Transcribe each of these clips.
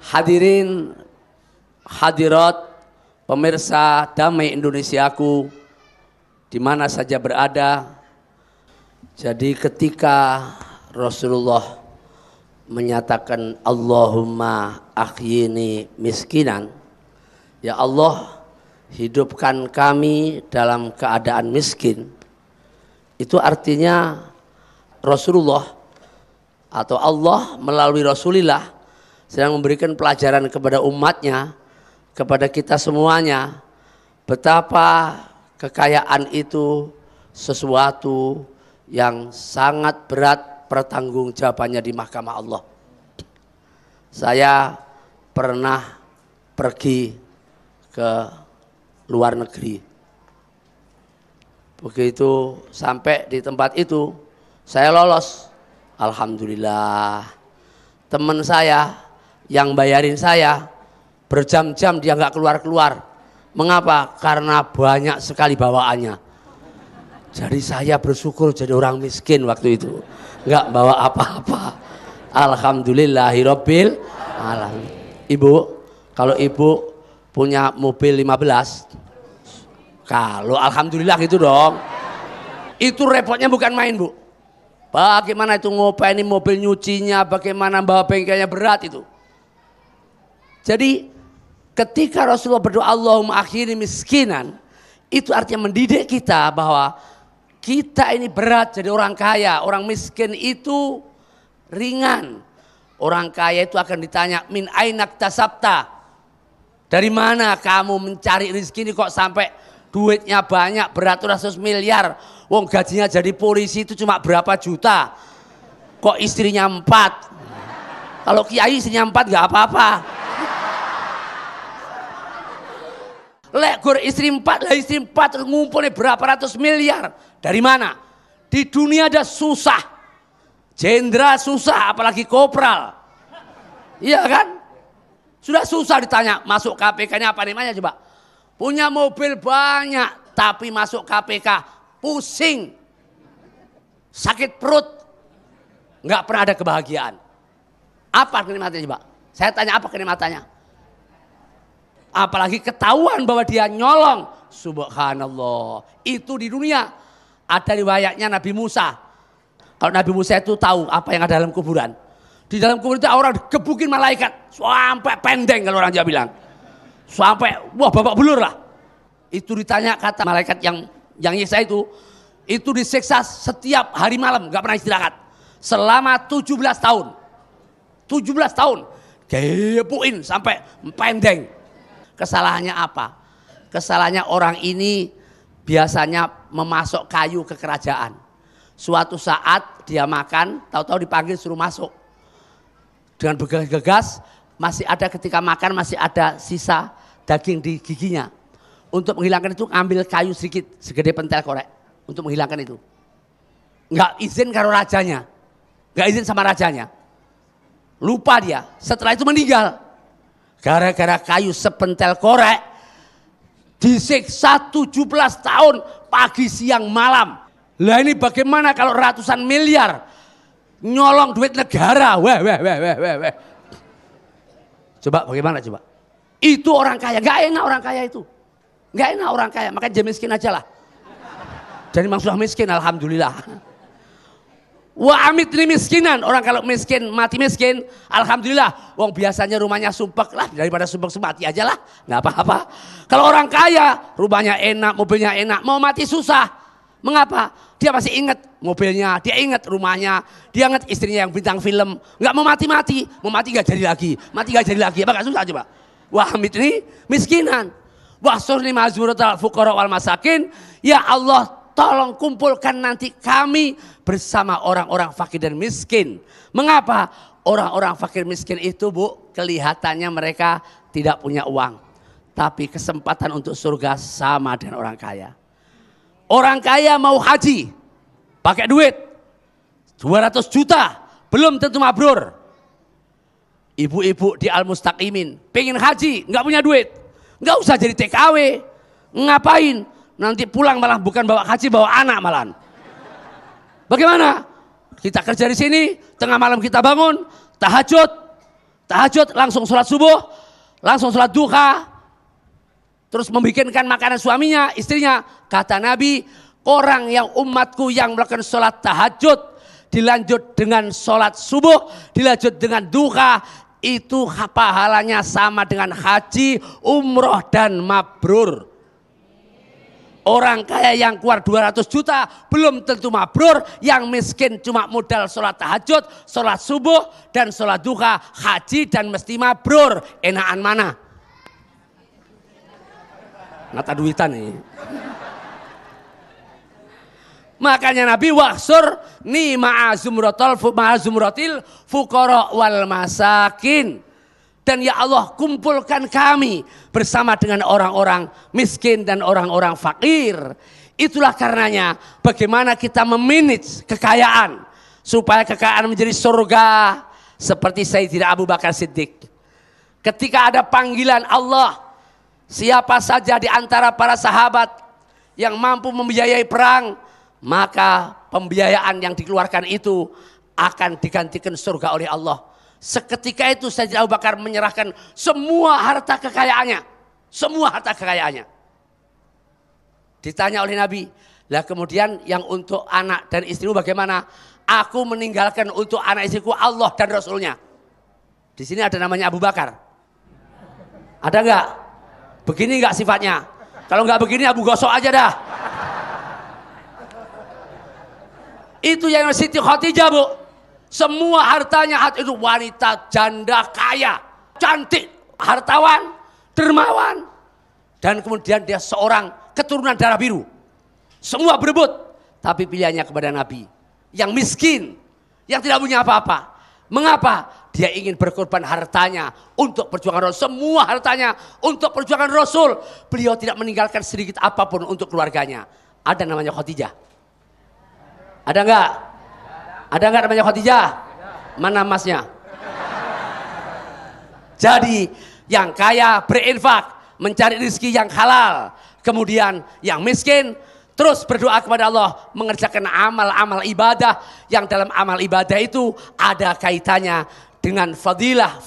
Hadirin hadirat pemirsa Damai Indonesiaku di mana saja berada. Jadi ketika Rasulullah menyatakan Allahumma ahyini miskinan, ya Allah hidupkan kami dalam keadaan miskin, itu artinya Rasulullah atau Allah melalui Rasulillah sedang memberikan pelajaran kepada umatnya, kepada kita semuanya, betapa kekayaan itu sesuatu yang sangat berat pertanggungjawabannya di mahkamah Allah. Saya pernah pergi ke luar negeri. Begitu sampai di tempat itu, saya lolos. Alhamdulillah. Teman saya yang bayarin saya berjam-jam dia nggak keluar-keluar. Mengapa? Karena banyak sekali bawaannya. Jadi saya bersyukur jadi orang miskin waktu itu, nggak bawa apa-apa. Alhamdulillahirabbil alamin. Ibu, kalau ibu punya mobil 15, kalau alhamdulillah gitu dong. Itu repotnya bukan main, Bu. Bagaimana itu ngopeni mobil nyucinya, bagaimana bawa bengkelnya, berat itu. Jadi ketika Rasulullah berdoa Allahumma akhiri miskinan, itu artinya mendidik kita bahwa kita ini berat jadi orang kaya. Orang miskin itu ringan. Orang kaya itu akan ditanya min ainak tasabta, dari mana kamu mencari rezeki ini kok sampai duitnya banyak beratus-ratus miliar. Wong gajinya jadi polisi itu cuma berapa juta, kok istrinya 4. Kalau kiai istrinya 4 gak apa-apa. Lek gur istri 4, lah istri 4 ngumpulnya berapa ratus miliar. Dari mana? Di dunia ada susah. Jenderal susah, apalagi kopral. Iya kan? Sudah susah ditanya, masuk KPK-nya apa namanya coba? Punya mobil banyak, tapi masuk KPK pusing. Sakit perut. Nggak pernah ada kebahagiaan. Apa kenikmatannya coba? Saya tanya apa kenikmatannya? Apalagi ketahuan bahwa dia nyolong. Subhanallah. Itu di dunia. Ada riwayatnya Nabi Musa. Kalau Nabi Musa itu tahu apa yang ada dalam kuburan. Di dalam kuburan itu orang gebukin malaikat. Sampai pendeng kalau orang Jawa bilang. Sampai wah babak belur lah. Itu ditanya kata malaikat yang nyiksa itu disiksa setiap hari malam. Gak pernah istirahat. Selama 17 tahun. 17 tahun. Gepuin sampai pendeng. Kesalahannya apa? Kesalahannya orang ini biasanya memasok kayu ke kerajaan. Suatu saat dia makan, tahu-tahu dipanggil suruh masuk. Dengan bergegas, masih ada ketika makan masih ada sisa daging di giginya. Untuk menghilangkan itu ambil kayu sedikit, segede pentel korek. Untuk menghilangkan itu. Nggak izin karo rajanya. Nggak izin sama rajanya. Lupa dia, setelah itu meninggal. Gara-gara kayu sepentel korek, disiksa 17 tahun pagi siang malam. Lah ini bagaimana kalau ratusan miliar nyolong duit negara? Weh. Coba bagaimana coba? Itu orang kaya, gak enak orang kaya itu. Gak enak orang kaya, makanya dia miskin aja lah. Jadi memang sudah miskin, alhamdulillah. Wa amit ini miskinan, orang kalau miskin mati miskin, alhamdulillah. Wong biasanya rumahnya sumpek lah, daripada sumpek mati aja lah, nggak apa-apa. Kalau orang kaya, rumahnya enak, mobilnya enak, mau mati susah. Mengapa? Dia masih ingat mobilnya, dia ingat rumahnya, dia ingat istrinya yang bintang film. Nggak mau mati-mati, mau mati nggak jadi lagi, mati nggak jadi lagi. Apa nggak susah coba? Wa amit ini miskinan. Wa surni mazmuratal fuqara wal masakin. Ya Allah, tolong kumpulkan nanti kami bersama orang-orang fakir dan miskin. Mengapa? Orang-orang fakir miskin itu, Bu, kelihatannya mereka tidak punya uang. Tapi kesempatan untuk surga sama dengan orang kaya. Orang kaya mau haji, pakai duit 200 juta, belum tentu mabrur. Ibu-ibu di Al-Mustaqimin, pengen haji, nggak punya duit. Nggak usah jadi TKW, ngapain? Nanti pulang malah bukan bawa haji, bawa anak malahan. Bagaimana? Kita kerja di sini, tengah malam kita bangun, tahajud, tahajud, langsung sholat subuh, langsung sholat duha, terus membikinkan makanan suaminya, istrinya. Kata Nabi, orang yang umatku yang melakukan sholat tahajud, dilanjut dengan sholat subuh, dilanjut dengan duha, itu pahalanya sama dengan haji, umroh dan mabrur. Orang kaya yang keluar 200 juta belum tentu mabrur, yang miskin cuma modal sholat tahajud, sholat subuh dan sholat duha, haji dan mesti mabrur. Enakan mana? Ngata duitan nih. Makanya Nabi waksur ni ma'azumratil fuqara wal masakin. Dan ya Allah, kumpulkan kami bersama dengan orang-orang miskin dan orang-orang fakir. Itulah karenanya bagaimana kita memanage kekayaan supaya kekayaan menjadi surga, seperti Sayyidina Abu Bakar Siddiq. Ketika ada panggilan Allah, siapa saja di antara para sahabat yang mampu membiayai perang, maka pembiayaan yang dikeluarkan itu akan digantikan surga oleh Allah. Seketika itu Sayyidina Abu Bakar menyerahkan semua harta kekayaannya. Semua harta kekayaannya. Ditanya oleh Nabi, lah kemudian yang untuk anak dan istrimu bagaimana? Aku meninggalkan untuk anak istriku Allah dan Rasulnya. Di sini ada namanya Abu Bakar. Ada enggak? Begini enggak sifatnya? Kalau enggak begini Abu Gosok aja dah. Itu yang Siti Khadijah, Bu. Semua hartanya itu wanita janda kaya, cantik, hartawan, dermawan. Dan kemudian dia seorang keturunan darah biru. Semua berebut, tapi pilihannya kepada Nabi. Yang miskin, yang tidak punya apa-apa. Mengapa? Dia ingin berkorban hartanya untuk perjuangan Rasul. Semua hartanya untuk perjuangan Rasul. Beliau tidak meninggalkan sedikit apapun untuk keluarganya. Ada namanya Khadijah. Ada enggak? Ada enggak namanya Khadijah? Mana masnya? Jadi yang kaya berinfak, mencari rezeki yang halal. Kemudian yang miskin terus berdoa kepada Allah, mengerjakan amal-amal ibadah, yang dalam amal ibadah itu ada kaitannya dengan fadilah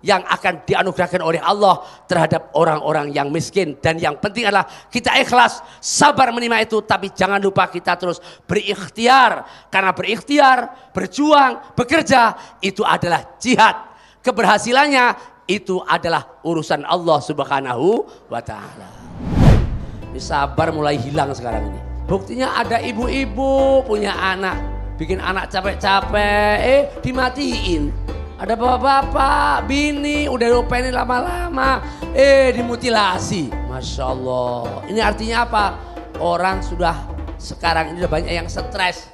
yang akan dianugerahkan oleh Allah terhadap orang-orang yang miskin. Dan yang penting adalah kita ikhlas, sabar menerima itu, tapi jangan lupa kita terus berikhtiar. Karena berikhtiar, berjuang, bekerja, itu adalah jihad. Keberhasilannya itu adalah urusan Allah Subhanahu wa Ta'ala. Ini sabar mulai hilang sekarang ini. Buktinya ada ibu-ibu punya anak, bikin anak capek-capek, dimatiin. Ada bapak-bapak, bini, udah lupain lama-lama, dimutilasi. Masya Allah. Ini artinya apa? Orang sudah sekarang ini udah banyak yang stres.